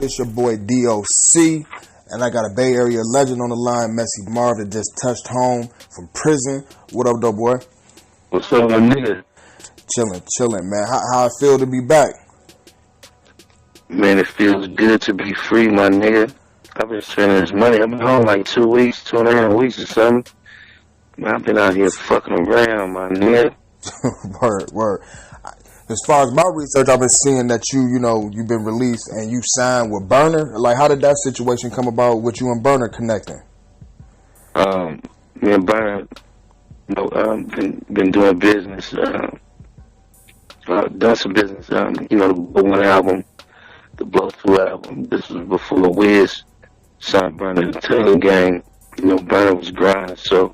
It's your boy DOC, and I got a Bay Area legend on the line, Messy Marv, that just touched home from prison. What up, though, boy? What's up, my nigga? Chilling, man. How it feel to be back? Man, it feels good to be free, my nigga. I've been spending this money. I've been home like 2 weeks, 2.5 weeks or something. Man, I've been out here fucking around, my nigga. Word. As far as my research, I've been seeing that you've been released and you signed with Berner. Like, how did that situation come about with you and Berner connecting? Me and Berner, been doing business. Done some business. The one album, the Blow Through album. This was before Wiz signed Berner to Taylor Gang. Berner was grinding, so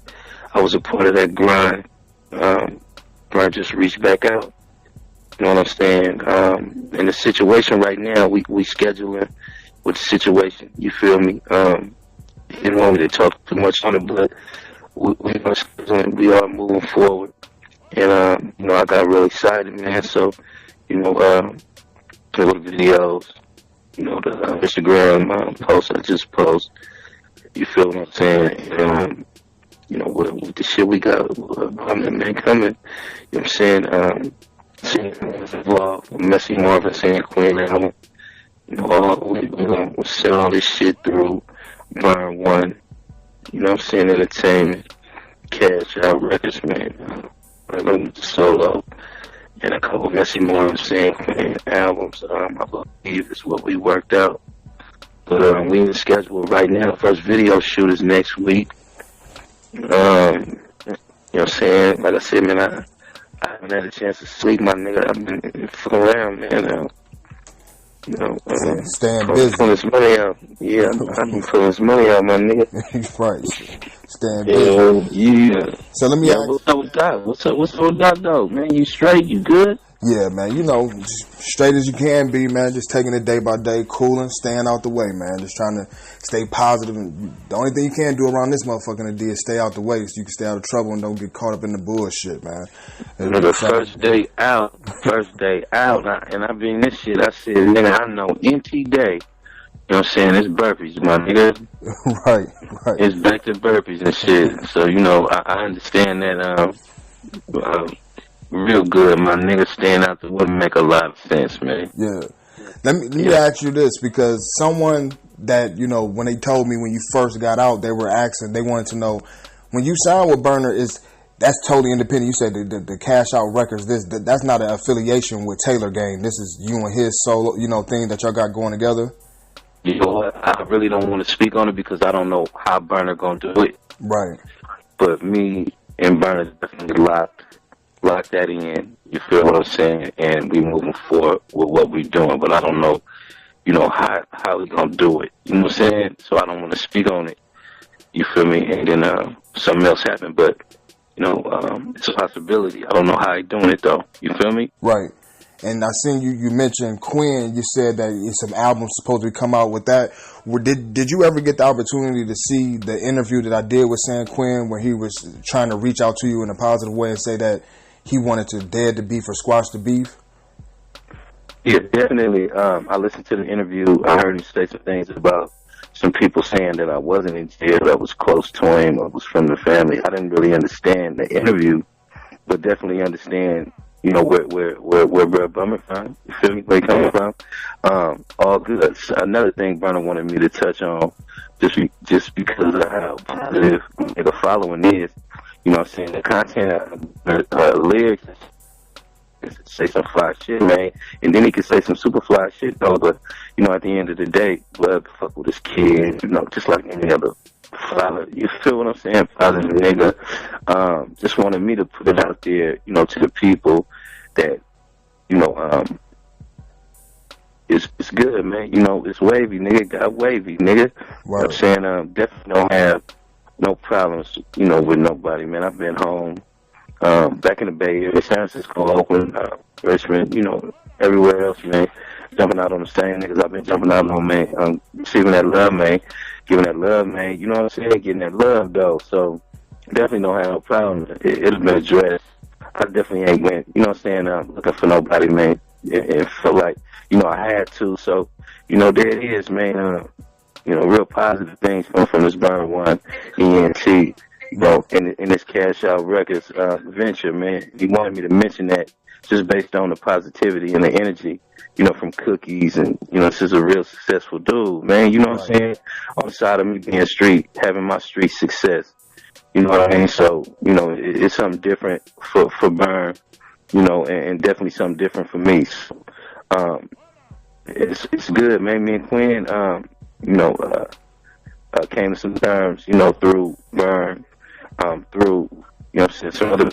I was a part of that grind. Berner just reached back out. You know what I'm saying? In the situation right now, we scheduling with the situation. You feel me? You don't want me to talk too much on it, but we are scheduling. We are moving forward. And, I got real excited, man. So, the videos, the Instagram posts I just post. You feel what I'm saying? And, with the shit we got coming, coming. You know what I'm saying? Seeing involved, Messy Marv and San Queen album. We're gonna sell all this shit through Burn One. Entertainment, Cash Out Records, man. Solo, and a couple Messy Marv and San Queen albums. I believe is what we worked out. But we in the schedule right now. First video shoot is next week. You know what I'm saying? Like I said, man, I haven't had a chance to sleep, my nigga. I've been fucking around, man. Staying busy. Pulling this money out. Yeah, I've been pulling this money out, my nigga. Right. Staying busy. Yeah. So let me ask. What's up with Doc? What's up with Doc, though? Man, you straight? You good? Yeah, man. Straight as you can be, man. Just taking it day by day, cooling, staying out the way, man. Just trying to stay positive. And the only thing you can do around this motherfucking day is stay out the way so you can stay out of trouble and don't get caught up in the bullshit, man. The first day out, and I been this shit. I said, nigga, I know empty day. You know what I'm saying? It's burpees, my nigga. Right. It's back to burpees and shit. So, I understand that, real good, my nigga. Staying out the way make a lot of sense, man. Yeah. Let me ask you this, because someone that, when they told me when you first got out, they wanted to know, when you signed with Berner, that's totally independent. You said the Cash Out Records, that's not an affiliation with Taylor Gang. This is you and his solo, thing that y'all got going together. You know what? I really don't want to speak on it because I don't know how Berner gonna do it. Right. But me and Berner definitely locked that in. You feel what I'm saying? And we moving forward with what we're doing. But I don't know, how we gonna do it. You know what I'm saying? So I don't want to speak on it. You feel me? And then something else happened. But it's a possibility. I don't know how he doing it though. You feel me? Right. And I seen you mentioned Quinn. You said that some albums supposed to come out with that. Did you ever get the opportunity to see the interview that I did with San Quinn where he was trying to reach out to you in a positive way and say that he wanted to dead the beef or squash the beef? Yeah, definitely. I listened to the interview. I heard him say some things about some people saying that I wasn't in jail, that was close to him, or was from the family. I didn't really understand the interview, but definitely understand, where Bro Bummer from. You feel me? Where he coming from? All good. Another thing Berner wanted me to touch on, just because of how positive the following is. You know what I'm saying? The content, lyrics, say some fly shit, man. And then he could say some super fly shit, though. But, at the end of the day, what the fuck with this kid? Just like any other father. You feel what I'm saying? Father nigga. Just wanted me to put it out there, to the people that, it's good, man. It's wavy, nigga. Got wavy, nigga. Wow. I'm saying, definitely don't have no problems, with nobody, man. I've been home, back in the Bay Area, San Francisco, Oakland, Richmond, everywhere else, man. Jumping out on the same niggas I've been jumping out on, man. Receiving that love, man. Giving that love, man. You know what I'm saying? Getting that love, though. So, definitely don't have no problem. It'll be addressed. I definitely ain't went, looking for nobody, man. And feel like, I had to. So, there it is, man. Real positive things come from this Burn One ENT, in this Cash Out Records venture, man. He wanted me to mention that just based on the positivity and the energy, from Cookies, and, this is a real successful dude, man. You know what I'm saying? On the side of me being street, having my street success. You know what I mean? So, it's something different for Burn, and definitely something different for me. So, it's good, man. Me and Quinn, came to some terms, through Burn, through, some other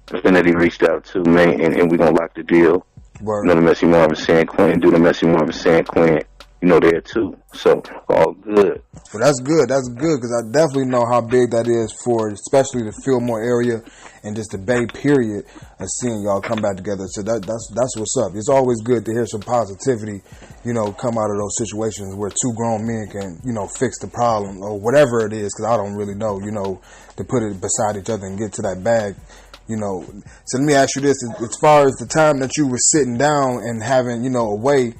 person that he reached out to, man, and we're going to lock the deal. Word. The Messy Marv and San Quinn, do the Messy Marv and San Quinn, there too. So, all good. Well, that's good. That's good, because I definitely know how big that is for, especially the Fillmore area and just the Bay period, of seeing y'all come back together. So that's what's up. It's always good to hear some positivity, come out of those situations where two grown men can, fix the problem or whatever it is, because I don't really know, to put it beside each other and get to that bag. So let me ask you this: as far as the time that you were sitting down and having, away,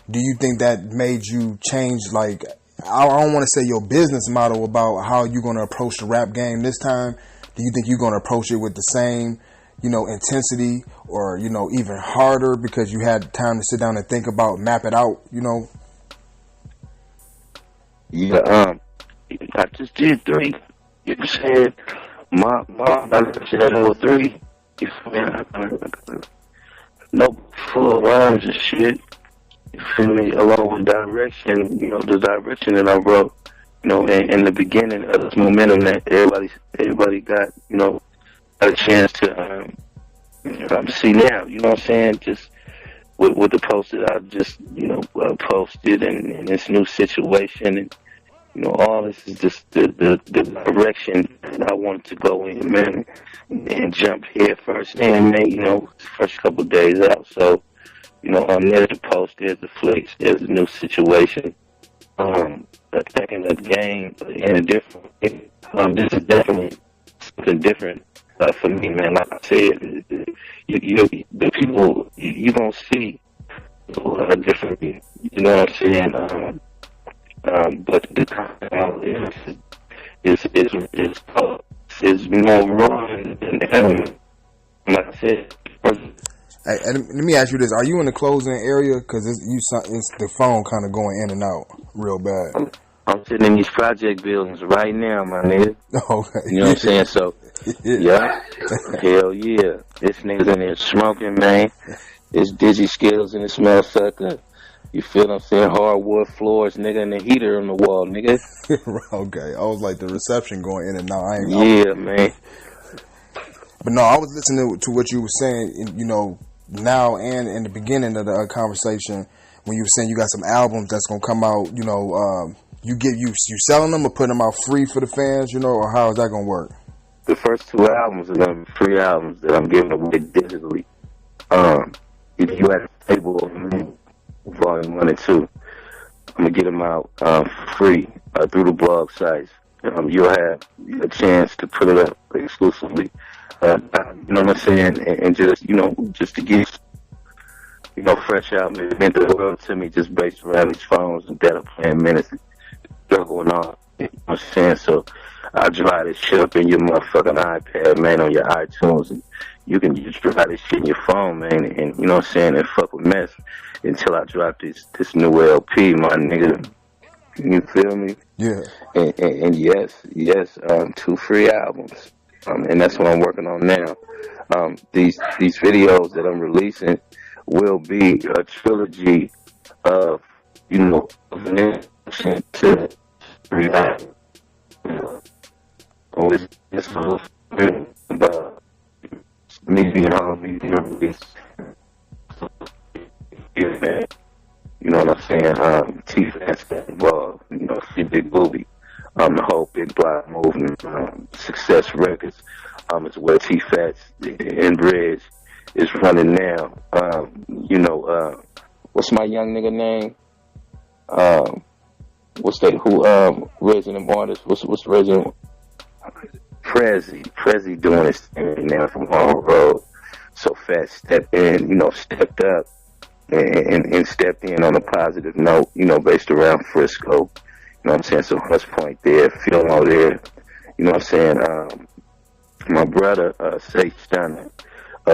do you think that made you change, like, I don't want to say your business model about how you're going to approach the rap game this time? Do you think you're going to approach it with the same, intensity, or, even harder because you had time to sit down and think about, map it out, Yeah, I just did 3. You said my direction at 03. You feel me? No full rhymes and shit. You feel me? Along with direction, the direction that I wrote, in the beginning of this momentum that everybody got, a chance to see now. You know what I'm saying? Just with the post that I just, posted and this new situation, and all this is just the direction that I wanted to go in, man, and jump head first in, man. First couple of days out, so. There's the post, there's the flicks, there's a new situation. Attacking the game in a different, this is definitely something different for me, man. Like I said, the people, you gonna see a lot of different, you know what I'm saying? But the content is more raw and element. Like I said, hey, let me ask you this: are you in the closing area? Because it's the phone kind of going in and out real bad. I'm sitting in these project buildings right now, my nigga. Okay. You know what I'm saying? So, yeah. Hell yeah. This nigga's in there smoking, man. It's dizzy skills in this motherfucker. You feel what I'm saying? Hardwood floors, nigga, and the heater on the wall, nigga. Okay. I was like, the reception going in and out. Man. But no, I was listening to what you were saying, now and in the beginning of the conversation, when you were saying you got some albums that's gonna come out, you selling them or putting them out free for the fans, or how is that gonna work? The first 2 albums are gonna be free albums that I'm giving away digitally. If you at the table, volume 1 and 2, I'm gonna get them out free through the blog sites. You'll have a chance to put it up exclusively. You know what I'm saying? And just, just to get, fresh out, it meant the world to me just based around these phones and data plan minutes still going on. You know what I'm saying? So I'll drive this shit up in your motherfucking iPad, man, on your iTunes, and you can just drive this shit in your phone, man, and you know what I'm saying, and fuck with mess until I drop this new LP, my nigga. You feel me? Yeah. And yes, 2 free albums. And that's what I'm working on now. These videos that I'm releasing will be a trilogy of, of an introduction to 3 albums. It's about me being on me being released. Yeah, man. You know what I'm saying? T-Fats got involved. Free Big Booby. The whole Big Block movement, Success Records, is where T-Fats and Bridge is running now. What's my young nigga name? Resident artist? What's Resident? Prezi doing his thing now from Hall Road. So Fat stepped up and stepped in on a positive note, you know, based around Frisco. You know what I'm saying? So Hunts Point there, Fillmore there. You know what I'm saying? My brother, Sage Stunner,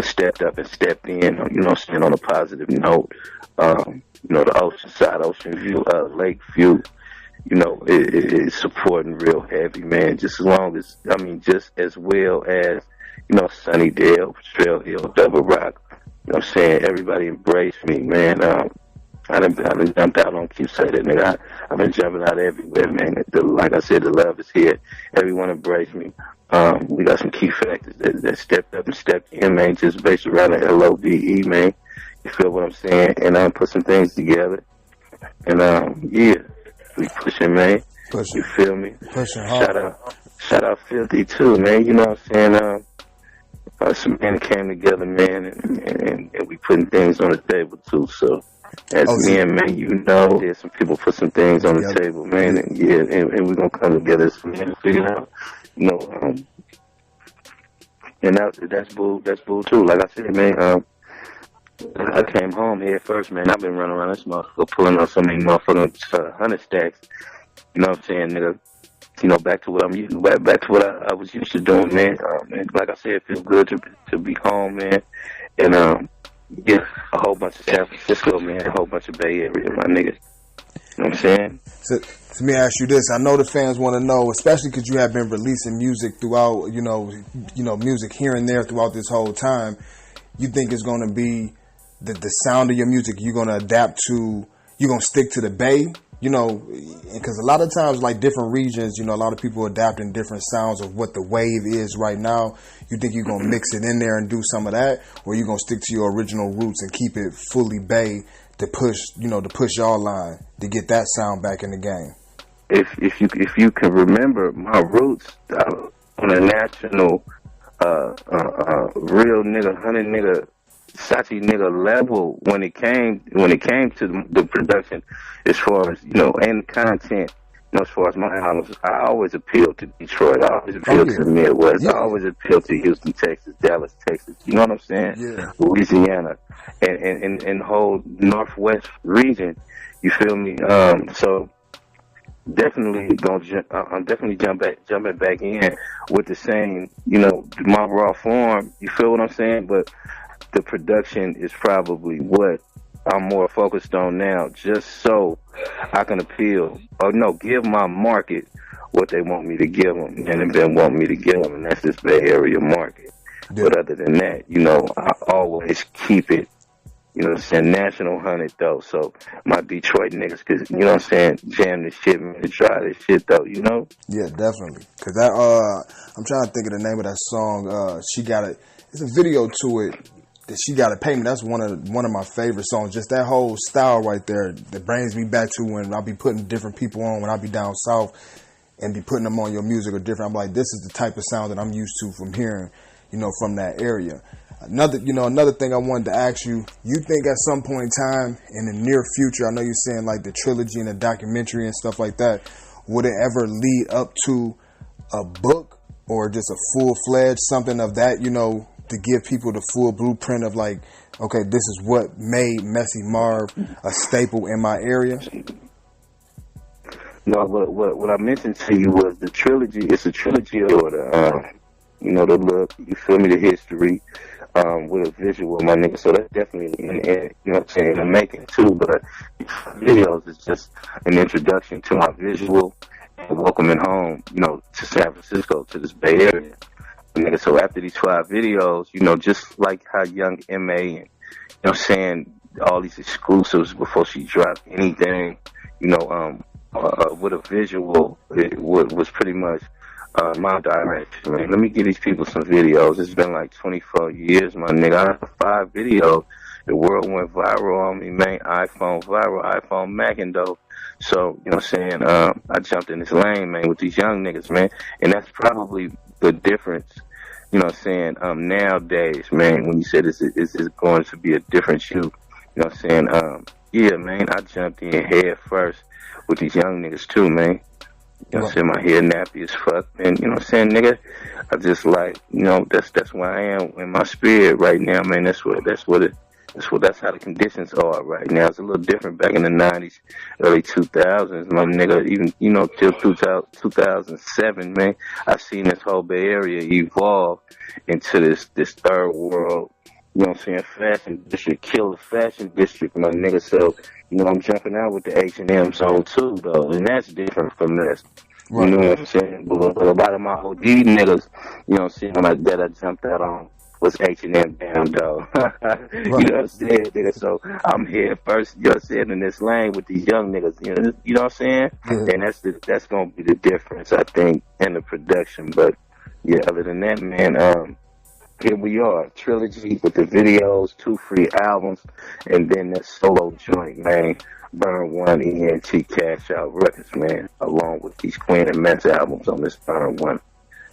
stepped up and stepped in, you know what I'm saying, on a positive note. You know, the Ocean View, Lake View, you know, is supporting real heavy, man. Just as long as, I mean, just as well as, you know, Sunnydale, Trail Hill, Double Rock. You know what I'm saying? Everybody embraced me, man. I done jumped out on keep saying that, nigga. I've been jumping out everywhere, man. Like I said, the love is here. Everyone embraced me. We got some key factors that stepped up and stepped in, man, just based around the LOVE, man. You feel what I'm saying? And put some things together. And yeah, we pushing, man. Pushing. You feel me? Pushing hard. Shout out Philthy too, man. You know what I'm saying? Some men came together, man, and we putting things on the table too. So as men, man, you know, there's some people put some things on the table, man, and yeah, and we're gonna come together as men and figure it out, you know. And that's bull too. Like I said, man, I came home here first, man. I've been running around this motherfucker pulling on so many motherfucking 100 stacks. You know what I'm saying, nigga? You know, back to what I'm used, back to what I was used to doing, man. And like I said, it feels good to be home, man. And yeah, a whole bunch of San Francisco, man, a whole bunch of Bay Area, my niggas. You know what I'm saying? So, let me ask you this. I know the fans want to know, especially because you have been releasing music throughout, you know, music here and there throughout this whole time. You think it's going to be the sound of your music you're going to adapt to, you're going to stick to the Bay? You know, because a lot of times, like different regions, you know, a lot of people adapting different sounds of what the wave is right now. You think you're going to mix it in there and do some of that, or you going to stick to your original roots and keep it fully Bay to push, you know, to push your line to get that sound back in the game? If you can remember my roots on a national, real nigga, 100 nigga, Sachi nigga level when it came to the production, as far as, you know, and content, you know, as far as my albums, I always appealed to Detroit. I always appealed to the Midwest. I always appealed to Houston, Texas, Dallas, Texas. You know what I'm saying? Yeah. Louisiana and the whole Northwest region. You feel me? So definitely I'm definitely jumping back in with the same, you know, my raw form. You feel what I'm saying? But the production is probably what I'm more focused on now, just so I can appeal, or no, give my market what they want me to give them, and they want me to give them, and that's this Bay Area market. Yeah. But other than that, you know, I always keep it, you know what I'm saying, national 100 though. So my Detroit niggas, cause you know what I'm saying, jam this shit, man, try this shit though, you know? Yeah, definitely. Cause that, I'm trying to think of the name of that song. She got it. There's a video to it. That She Gotta Pay Me. That's one of my favorite songs. Just that whole style right there that brings me back to when I'll be putting different people on when I'll be down south and be putting them on your music or different. I'm like, this is the type of sound that I'm used to from hearing, you know, from that area. Another thing I wanted to ask you, you think at some point in time in the near future, I know you're saying like the trilogy and the documentary and stuff like that, would it ever lead up to a book or just a full-fledged something of that, you know, to give people the full blueprint of like, okay, this is what made Messy Marv a staple in my area? No, what I mentioned to you was the trilogy. It's a trilogy of the, you know, the look, you feel me, the history, with a visual, my nigga. So that's definitely, you know what I'm saying, in the making too. But videos is just an introduction to my visual and welcoming home, you know, to San Francisco, to this Bay Area. Nigga, so after these 5 videos, you know, just like how young MA and, you know what I'm saying, all these exclusives before she dropped anything, you know, with a visual, it was pretty much my direction, man. Let me give these people some videos. It's been like 24 years, my nigga. I have 5 videos. The world went viral on me, man. iPhone viral, iPhone Mackin' though. So, you know what I'm saying, I jumped in this lane, man, with these young niggas, man. And that's probably the difference, you know what I'm saying, nowadays, man, when you said this is going to be a different you, you know what I'm saying, yeah, man, I jumped in head first with these young niggas too, man. You know what I'm saying, my hair nappy as fuck, and you know what I'm saying, nigga, I just like, you know, that's where I am in my spirit right now, man. That's what it That's how the conditions are right now. It's a little different back in the 90s, early 2000s, my nigga. Even, you know, till 2007, man, I've seen this whole Bay Area evolve into this third world, you know what I'm saying, fashion district, killer fashion district, my nigga. So, you know, I'm jumping out with the H&M zone too, though, and that's different from this. You know what I'm saying? But a lot of my OG niggas, you know what I'm saying, like that I jumped out on was H&M down, though. You know what I'm saying, nigga? So I'm here first, you know what I'm saying, in this lane with these young niggas, you know what I'm saying? And that's gonna be the difference, I think, in the production. But yeah, other than that, man, here we are, trilogy with the videos, 2 free albums, and then that solo joint, man. Burn One ENT Cash Out Records, man, along with these Queen and Mess albums on this Burn One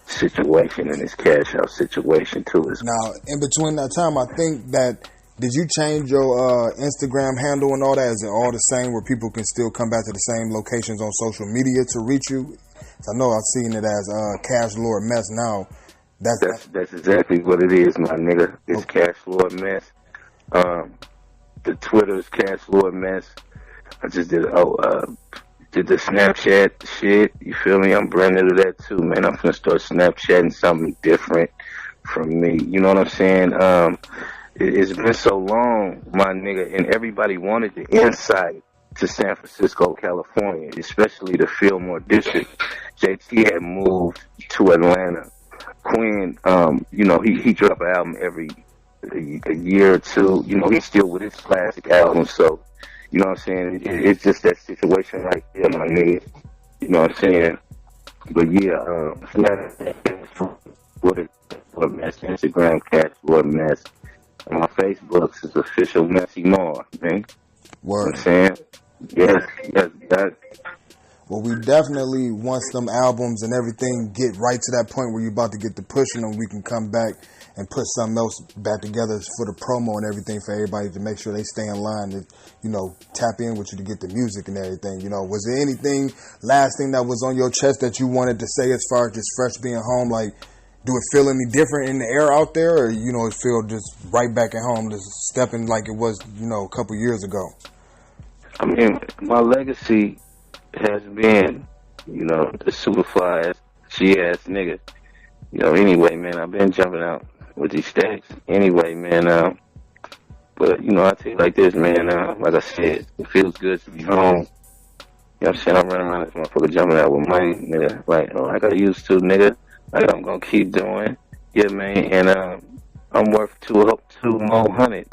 situation and this Cash Out situation too. Now, in between that time, I think that, did you change your Instagram handle and all that? Is it all the same where people can still come back to the same locations on social media to reach you? I know I've seen it as Cash Lord Mess now. That's exactly what it is, my nigga. It's Cash Lord Mess. The Twitter is Cash Lord Mess. I just did the Snapchat shit. You feel me? I'm brand new to that too, man. I'm gonna start Snapchatting something different from me. You know what I'm saying? It's been so long, my nigga, and everybody wanted the insight to San Francisco, California, especially the Fillmore district. JT had moved to Atlanta. Quinn, you know, he dropped an album every a year or two. You know, he's still with his classic albums, so. You know what I'm saying? It's just that situation right there, my nigga. You know what I'm saying? But yeah, Lord Mess, Instagram, Cash Lord Mess. And my Facebook's is official Messy Marv, man. Word. You know what I'm saying? Yes, that. Well, we definitely, once them albums and everything get right to that point where you're about to get to pushing them, we can come back and put something else back together for the promo and everything for everybody to make sure they stay in line and, you know, tap in with you to get the music and everything. You know, was there anything, last thing that was on your chest that you wanted to say as far as just fresh being home? Like, do it feel any different in the air out there, or, you know, it feel just right back at home, just stepping like it was, you know, a couple years ago? I mean, my legacy has been, you know, the super fly ass, G-ass nigga. You know, anyway, man, I've been jumping out with these stacks. Anyway, man, but, you know, I tell you like this, man, like I said, it feels good to be home. You know what I'm saying? I'm running around this motherfucker jumping out with money, nigga, like I used to, nigga. Like I'm gonna keep doing. Yeah, man, and I'm worth $200 more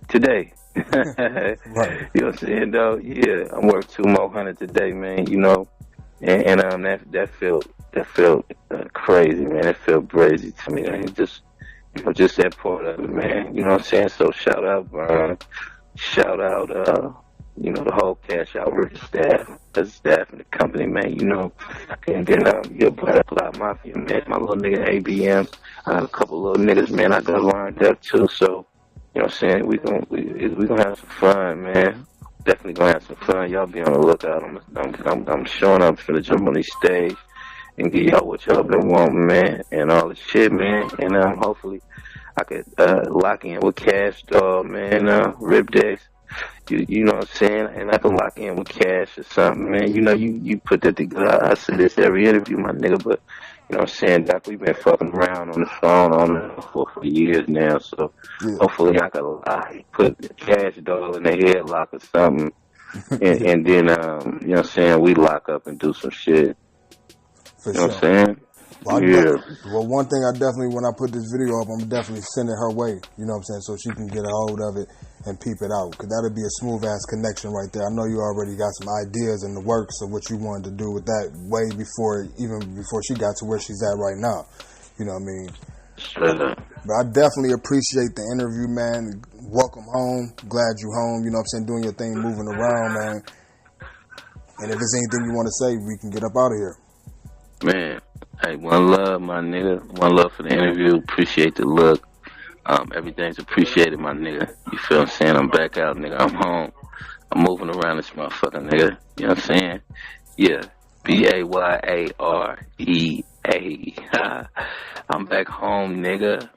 today. Right. You know what I'm saying, though? Yeah, I'm worth $200 more today, man. You know, and that felt crazy, man. It felt crazy to me. Man. Just, you know, just that part of it, man. You know what I'm saying? So shout out, Berner. Shout out, you know, the whole Cash Out Rich staff, the staff and the company, man. You know, and then your Black Mafia, man. My little nigga ABM. I have a couple little niggas, man. I got lined up too, so. You know what I'm saying? We gonna have some fun, man. Definitely gonna have some fun. Y'all be on the lookout. I'm showing up for the jump on the stage and give y'all what y'all been wanting, man, and all the shit, man. And hopefully I could lock in with Cash Dog, man. Rip Dex. You know what I'm saying? And I can lock in with Cash or something, man. You know, you put that together. I say this every interview, my nigga, but you know what I'm saying, Doc, we've been fucking around on the phone for years now, so hopefully I could put Cash Doll in the headlock or something, and then, you know what I'm saying, we lock up and do some shit. You know what I'm saying? Well, well, one thing I definitely, when I put this video up, I'm definitely sending her way, you know what I'm saying, so she can get a hold of it and peep it out, because that'll be a smooth-ass connection right there. I know you already got some ideas in the works of what you wanted to do with that way before she got to where she's at right now, you know what I mean? But I definitely appreciate the interview, man. Welcome home. Glad you home, you know what I'm saying, doing your thing, moving around, man. And if there's anything you want to say, we can get up out of here. Man, hey, one love, my nigga. One love for the interview. Appreciate the look. Everything's appreciated, my nigga. You feel what I'm saying? I'm back out, nigga. I'm home. I'm moving around this motherfucker, nigga. You know what I'm saying? Yeah. BAYAREA. I'm back home, nigga.